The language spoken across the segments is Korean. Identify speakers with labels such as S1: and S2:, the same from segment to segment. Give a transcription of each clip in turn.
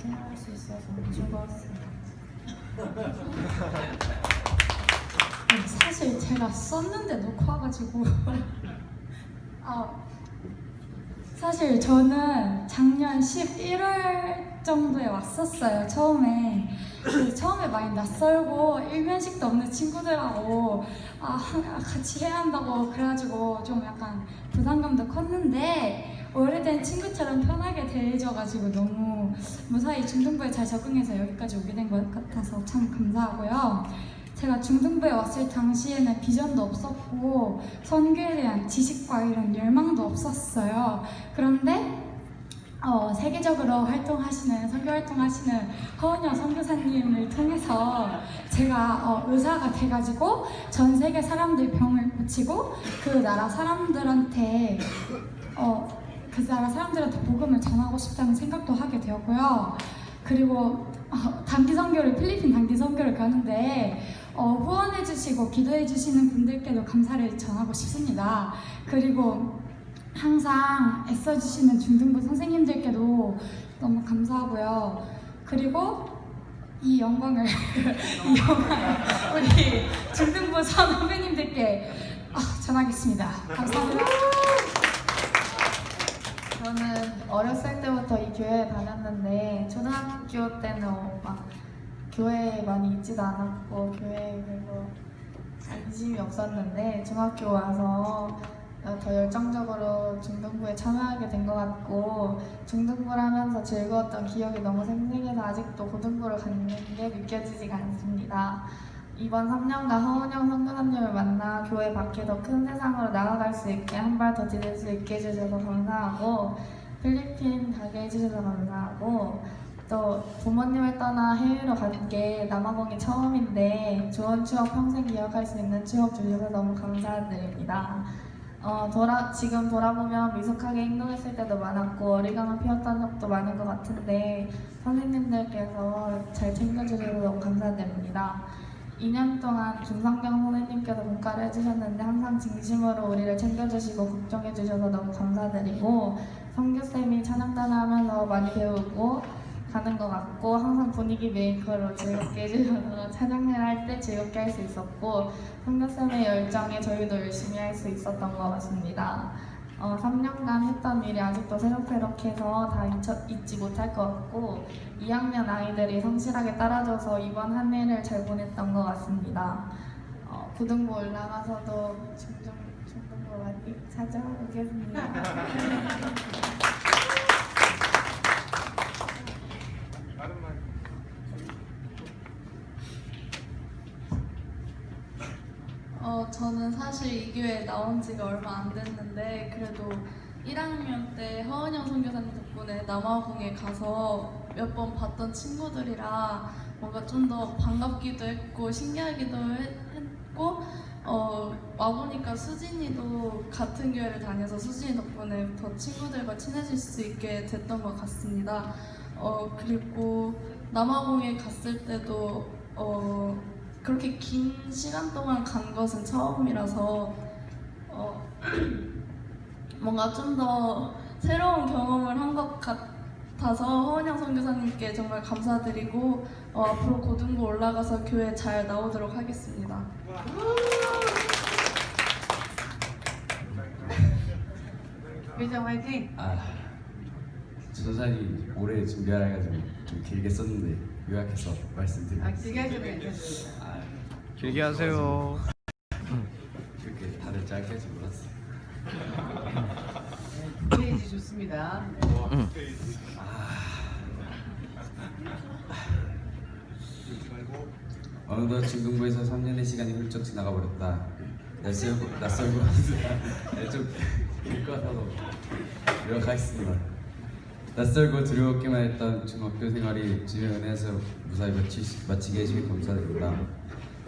S1: 생각할 수 있어서 즐거웠습니다.
S2: 사실 제가 썼는데 놓고 와가지고 사실 저는 작년 11월 정도에 왔었어요. 처음에 많이 낯설고 일면식도 없는 친구들하고 같이 해야 한다고 그래가지고 좀 약간 부담감도 컸는데 오래된 친구처럼 편하게 대해줘가지고 너무 무사히 중등부에 잘 적응해서 여기까지 오게 된 것 같아서 참 감사하고요. 제가 중등부에 왔을 당시에는 비전도 없었고 선교에 대한 지식과 이런 열망도 없었어요. 그런데 세계적으로 활동하시는 선교 활동하시는 허은영 선교사님을 통해서 제가 의사가 돼가지고 전 세계 사람들 병을 고치고 그 나라 사람들한테 복음을 전하고 싶다는 생각도 하게 되었고요. 그리고 단기 선교를 필리핀 단기 선교를 가는데 후원해주시고 기도해주시는 분들께도 감사를 전하고 싶습니다. 그리고 항상 애써주시는 중등부 선생님들께도 너무 감사하고요. 그리고 이 영광을 우리 중등부 선후배님들께 전하겠습니다. 감사합니다.
S1: 저는 어렸을 때부터 이 교회에 다녔는데 초등학교 때는 막 교회에 많이 있지도 않았고 교회에 별로 관심이 없었는데 중학교 와서 더 열정적으로 중등부에 참여하게 된 것 같고 중등부를 하면서 즐거웠던 기억이 너무 생생해서 아직도 고등부를 가는 게 믿겨지지가 않습니다. 이번 3년간 허은영 선교사님을 만나 교회 밖에 더 큰 세상으로 나아갈 수 있게 한 발 더 디딜 수 있게 해주셔서 감사하고 필리핀 가게 해주셔서 감사하고 또 부모님을 떠나 해외로 간 게 남아공이 처음인데 좋은 추억 평생 기억할 수 있는 추억 주셔서 너무 감사드립니다. 지금 돌아보면 미숙하게 행동했을 때도 많았고 어리광을 피웠던 적도 많은 것 같은데 선생님들께서 잘 챙겨주셔서 너무 감사드립니다. 2년 동안 김성경 선생님께서 문과를 해주셨는데 항상 진심으로 우리를 챙겨주시고 걱정해주셔서 너무 감사드리고 성교쌤이 찬양단을 하면서 많이 배우고 가는 것 같고 항상 분위기 메이커로 즐겁게 해주셔서 찬양을 할 때 즐겁게 할 수 있었고 성교쌤의 열정에 저희도 열심히 할 수 있었던 것 같습니다. 3년간 했던 일이 아직도 새록새록해서 다 잊지 못할 것 같고 2학년 아이들이 성실하게 따라줘서 이번 한 해를 잘 보냈던 것 같습니다. 고등부 올라가서도 중등부 많이 찾아오겠습니다.
S3: 저는 사실 이 교회에 나온 지가 얼마 안 됐는데 그래도 1학년 때 허은영 선교사님 덕분에 남아공에 가서 몇 번 봤던 친구들이라 뭔가 좀 더 반갑기도 했고 신기하기도 했고 와보니까 수진이도 같은 교회를 다녀서 수진이 덕분에 더 친구들과 친해질 수 있게 됐던 것 같습니다. 그리고 남아공에 갔을 때도 그렇게 긴 시간 동안 간 것은 처음이라서 뭔가 좀 더 새로운 경험을 한 것 같아서 허은영 선교사님께 정말 감사드리고 앞으로 고등부 올라가서 교회 잘 나오도록 하겠습니다.
S1: 유정 화이팅!
S4: 저 자리 오래 준비하라 해가지고 좀 길게 썼는데 요약해서 말씀드리겠습니다.
S1: 길게 하셔도 괜찮습니다.
S5: 길게 하세요.
S4: 그렇게 다들 짧게 할줄 몰랐어요.
S1: 페이지 좋습니다.
S4: 어느덧 중등부에서 3년의 시간이 훌쩍 지나가 버렸다. 낯설고 좀 길 것 같아서 요약하겠습니다. 낯설고 두려웠기만 했던 중학교 생활이 주님의 은혜에서 무사히 마치게 해주셔서 감사드립니다.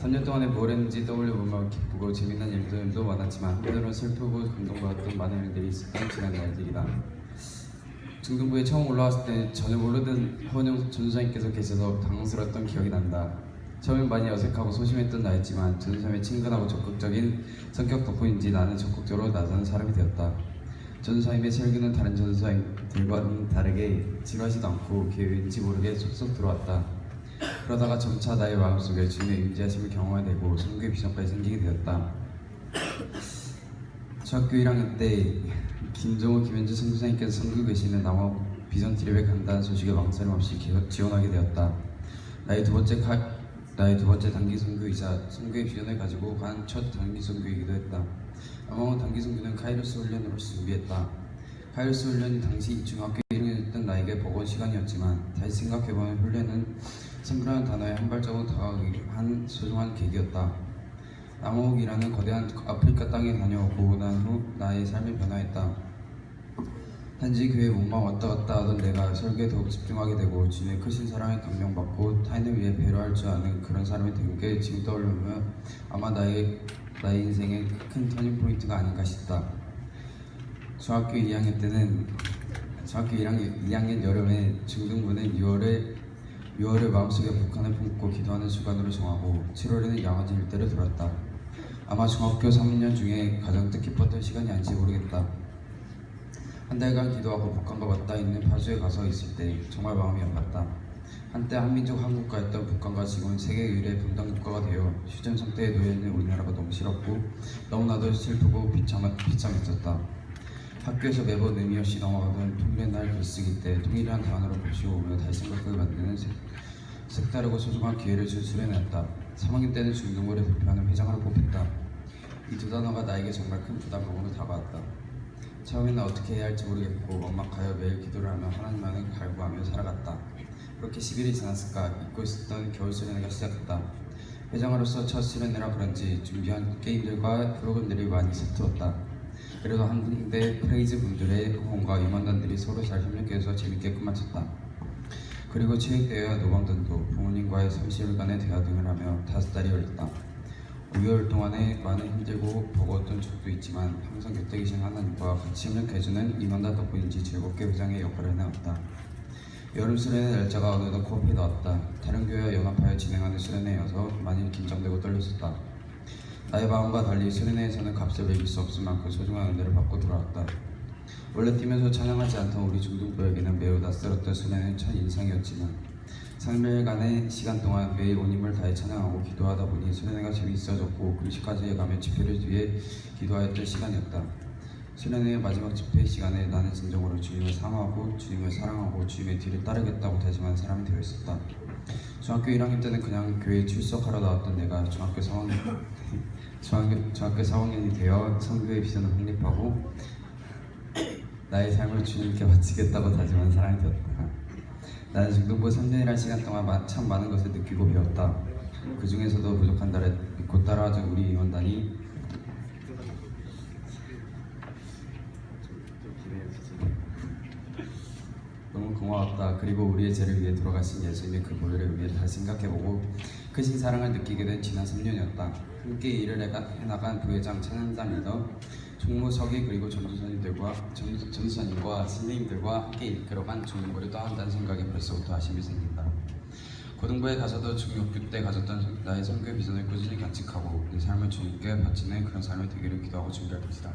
S4: 3년 동안에 뭘 했는지 떠올려보면 기쁘고 재미난 일들도 많았지만 한편으로는 슬프고 감동받았던 많은 일들이 있었던 지난 날들이다. 중등부에 처음 올라왔을 때 전혀 모르던 허은영 전도사님께서 계셔서 당황스러웠던 기억이 난다. 처음엔 많이 어색하고 소심했던 나였지만 전도사님의 친근하고 적극적인 성격 덕분인지 나는 적극적으로 나서는 사람이 되었다. 전도사님의 설교는 다른 전도사님들과는 다르게 지루하지도 않고 귀에 왠지 모르게 쏙쏙 들어왔다. 그러다가 점차 나의 마음속에 주님의 임재하심을 경험하게 되고 선교의 비전까지 생기게 되었다. 중학교 1학년 때 김정호, 김현주 선교사님께서 선교 계시는 남아 비전 트립에 간다는 소식에 망설임 없이 지원하게 되었다. 나의 두 번째 단기 선교이자 선교의 비전을 가지고 간 첫 단기 선교이기도 했다. 남아온 단기 선교는 카이로스 훈련으로 준비했다. 카이로스 훈련이 당시 중학교 1학년이었던 나에게 버거운 시간이었지만 다시 생각해보면 훈련은 선교라는 단어에 한 발자국 다가가기 위한 소중한 계기였다. 남아옥이라는 거대한 아프리카 땅에 다녀오고 난 후 나의 삶이 변화했다. 단지 교회에 몸만 왔다 갔다 하던 내가 설교에 더욱 집중하게 되고 주님의 크신 사랑에 감명받고 타인을 위해 배려할 줄 아는 그런 사람이 된 게 지금 떠올리면 아마 나의 인생의 큰 터닝포인트가 아닌가 싶다. 중학교 2학년 여름에 중등부는 6월에 마음속에 북한을 품고 기도하는 주간으로 정하고 7월에는 양아지 일대를 돌았다. 아마 중학교 3년 중에 가장 뜻깊었던 시간이 아닌지 모르겠다. 한 달간 기도하고 북한과 맞닿아 있는 파주에 가서 있을 때 정말 마음이 아팠다. 한때 한민족 한국가였던 북한과 지금은 세계 유일의 분단 국가가 되어 휴전 상태에 놓여있는 우리나라가 너무 싫었고 너무나도 슬프고 비참했었다. 학교에서 매번 의미 없이 넘어가던 통일의 날 글쓰기 때 통일이란 단어를 보시오며 다시 생각하게 만드는 색다르고 소중한 기회를 준 수련회였다. 3학년 때는 중등부를 대표하는 회장으로 뽑혔다. 이 두 단어가 나에게 정말 큰 부담감으로 다가왔다. 처음에는 어떻게 해야 할지 모르겠고 엄막하여 매일 기도를 하며 하나님만을 갈구하며 살아갔다. 그렇게 10일이 지났을까 잊고 있었던 겨울 수련회가 시작했다. 회장으로서 첫 수련회라 그런지 준비한 게임들과 프로그램들이 많이 서툴었다. 그래도 한 군데 프레이즈 분들의 호응과 임원단들이 서로 잘 협력해서 재밌게 끝마쳤다. 그리고 체육대회와 노방전도 부모님과의 30일간의 대화 등을 하며 5달이 걸렸다. 5개월 동안에 많은 힘들고 버거웠던 적도 있지만 항상 곁에 계신 하나님과 같이 협력해주는 임원단 덕분인지 즐겁게 회장의 역할을 해나갔다. 여름 수련회 날짜가 어느덧 코앞에 나왔다. 다른 교회와 연합하여 진행하는 수련회여서 많이 긴장되고 떨렸었다. 나의 마음과 달리 수련회에서는 값을 매길 수 없을 만큼 소중한 은혜를 받고 돌아왔다. 원래 뛰면서 찬양하지 않던 우리 중등부에게는 매우 낯설었던 수련회는 첫 인상이었지만 3일간의 시간 동안 매일 온 힘을 다해 찬양하고 기도하다 보니 수련회가 재미있어졌고 금식까지 해가며 집회를 위해 기도하였던 시간이었다. 수련회의 마지막 집회 시간에 나는 진정으로 주님을 사모하고 주님을 사랑하고 주님의 뒤를 따르겠다고 다짐한 사람이 되어 있었다. 중학교 1학년 때는 그냥 교회에 출석하러 나왔던 내가 중학교 4학년이 되어 선교의 비전을 확립하고 나의 삶을 주님께 바치겠다고 다짐한 사람이 되었다. 나는 중등부 3년이라는 시간 동안 참 많은 것을 느끼고 배웠다. 그 중에서도 부족한 달에 믿고 따라와준 우리 임원단이 너무 고마웠다. 그리고 우리의 죄를 위해 돌아가신 예수님의 그 보혈의 의미를 다시 생각해보고 크신 사랑을 느끼게 된 지난 3년이었다. 함께 일을 해나간 부회장, 찬양단 리더, 총무석이 그리고 전도사님과 선생님들과 함께 이끌어간 중등부를 떠난다는 생각에 벌써부터 아쉬움이 생긴다. 고등부에 가서도 중학교 때 가졌던 나의 선교 비전을 꾸준히 간직하고 내 삶을 주님께 바치는 그런 삶이 되기를 기도하고 준비할 것이다.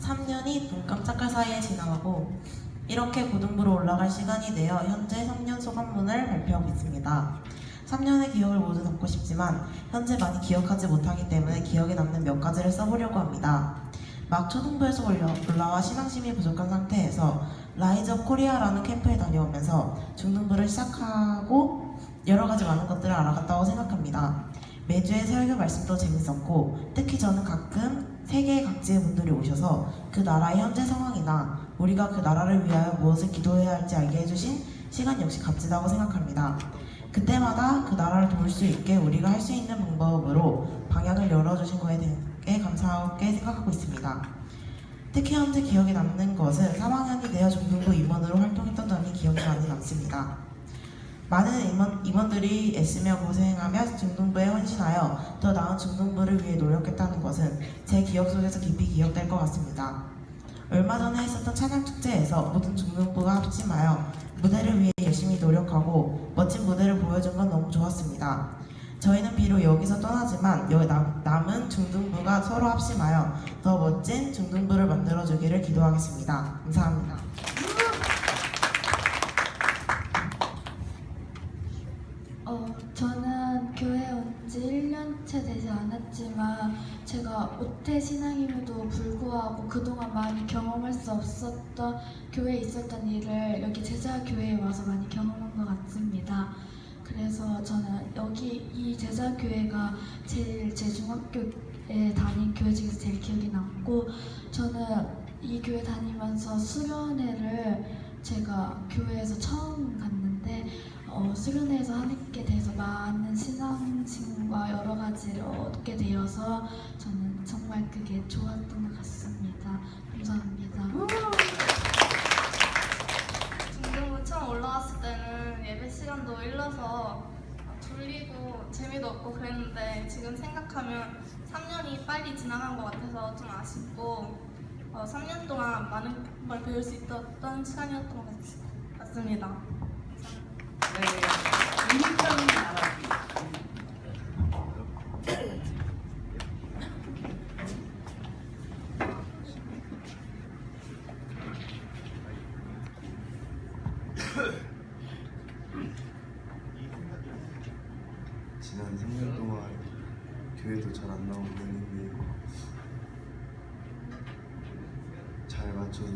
S6: (3년이) 눈 깜짝할 사이에 지나가고 이렇게 고등부로 올라갈 시간이 되어 현재 3년 소감문을 발표하고 있습니다. 3년의 기억을 모두 담고 싶지만 현재 많이 기억하지 못하기 때문에 기억에 남는 몇 가지를 써보려고 합니다. 막 초등부에서 올라와 신앙심이 부족한 상태에서 라이즈 업 코리아라는 캠프에 다녀오면서 중등부를 시작하고 여러 가지 많은 것들을 알아갔다고 생각합니다. 매주의 설교 말씀도 재밌었고 특히 저는 가끔 세계 각지의 분들이 오셔서 그 나라의 현재 상황이나 우리가 그 나라를 위하여 무엇을 기도해야 할지 알게 해주신 시간 역시 값지다고 생각합니다. 그때마다 그 나라를 도울 수 있게 우리가 할 수 있는 방법으로 방향을 열어주신 거에 대해 감사하게 생각하고 있습니다. 특히 현재 기억에 남는 것은 3학년이 되어 중등부 임원으로 활동했던 점이 기억에 많이 남습니다. 많은 임원들이 애쓰며 고생하며 중등부에 헌신하여 더 나은 중등부를 위해 노력했다는 것은 제 기억 속에서 깊이 기억될 것 같습니다. 얼마 전에 있었던 찬양축제에서 모든 중등부가 합심하여 무대를 위해 열심히 노력하고 멋진 무대를 보여준 건 너무 좋았습니다. 저희는 비록 여기서 떠나지만 남은 중등부가 서로 합심하여 더 멋진 중등부를 만들어주기를 기도하겠습니다. 감사합니다.
S7: 저는 교회 온 지 1년째 되지 않았지만 제가 오태 신앙임에도 불구하고 그동안 많이 경험할 수 없었던 교회에 있었던 일을 여기 제자교회에 와서 많이 경험한 것 같습니다. 그래서 저는 여기 이 제자교회가 제일 제 중학교에 다닌 교회 중에서 제일 기억이 남고, 저는 이 교회 다니면서 수련회를 제가 교회에서 처음 갔는데 수련회에서 하나님께 대해서 많은 신앙심과 여러 가지를 얻게 되어서 저는 정말 그게 좋았던 것 같습니다. 감사합니다.
S3: 중등부 처음 올라갔을 때는 예배 시간도 일러서 졸리고 재미도 없고 그랬는데 지금 생각하면 3년이 빨리 지나간 것 같아서 좀 아쉽고 3년 동안 많은 걸 배울 수 있었던 시간이었던 것 같습니다.
S8: 지난 3년 동안 교회도 잘 안 나오고 했는데 잘 맞춰서